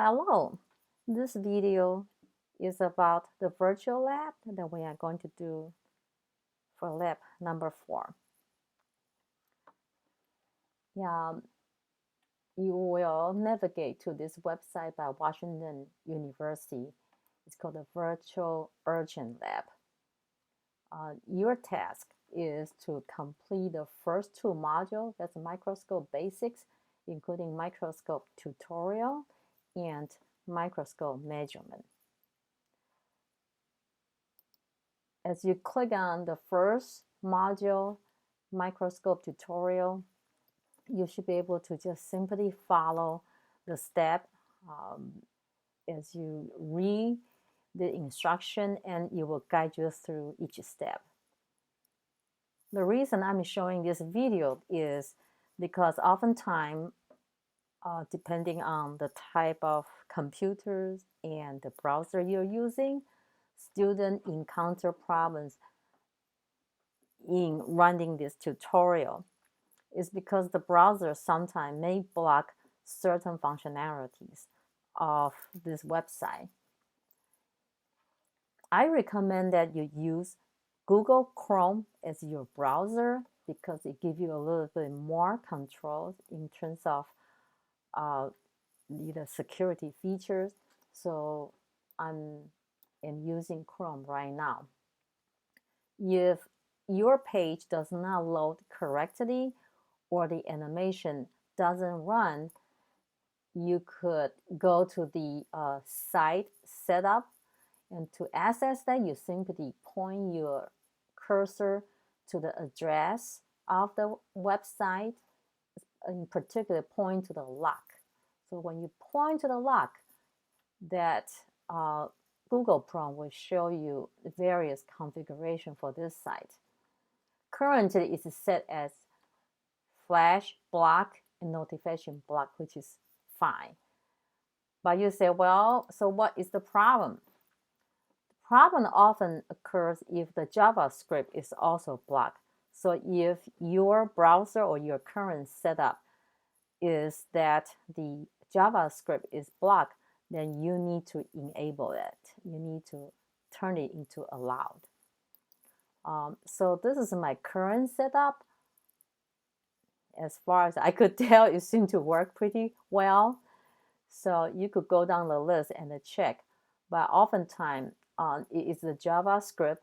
Hello, this video is about the virtual lab that we are going to do for lab number 4. Yeah, you will navigate to this website by Washington University. It's called the Virtual Urgent Lab. Your task is to complete the first 2 modules. That's microscope basics, including microscope tutorial and microscope measurement. As you click on the first module, microscope tutorial, you should be able to just simply follow the step as you read the instruction, and it will guide you through each step. The reason I'm showing this video is because oftentimes, depending on the type of computers and the browser you're using, students encounter problems in running this tutorial. Is because the browser sometimes may block certain functionalities of this website. I recommend that you use Google Chrome as your browser because it gives you a little bit more control in terms of the security features. So I'm using Chrome right now. If your page does not load correctly or the animation doesn't run, you could go to the site setup, and to access that, you simply point your cursor to the address of the website, in particular point to the lock. So when you point to the lock, that Google Chrome will show you various configuration for this site. Currently, it's set as flash block and notification block, which is fine. But you say, well, so what is the problem? The problem often occurs if the JavaScript is also blocked. So if your browser or your current setup is that the JavaScript is blocked, then you need to enable it. You need to turn it into allowed. So this is my current setup. As far as I could tell, it seemed to work pretty well. So you could go down the list and check. But oftentimes, it is the JavaScript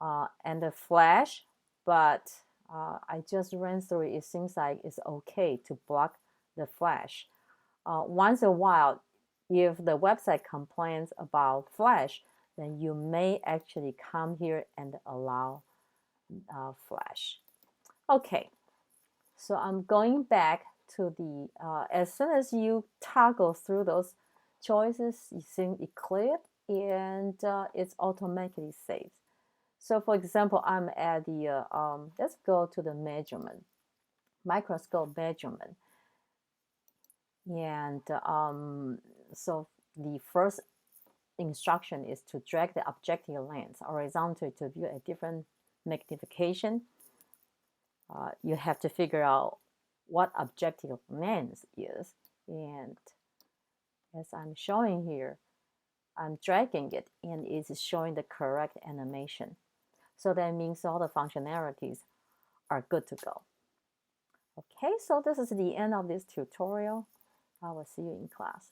and the Flash. But I just ran through it. It seems like it's okay to block the Flash. Once in a while, if the website complains about Flash, then you may actually come here and allow Flash. Okay. So I'm going back to the, as soon as you toggle through those choices, you see it cleared and it's automatically saved. So for example, I'm at the, let's go to the measurement, microscope measurement. And so the first instruction is to drag the objective lens horizontally to view a different magnification. You have to figure out what objective lens is, and as I'm showing here, I'm dragging it and it's showing the correct animation. So that means all the functionalities are good to go. Okay, so this is the end of this tutorial. I will see you in class.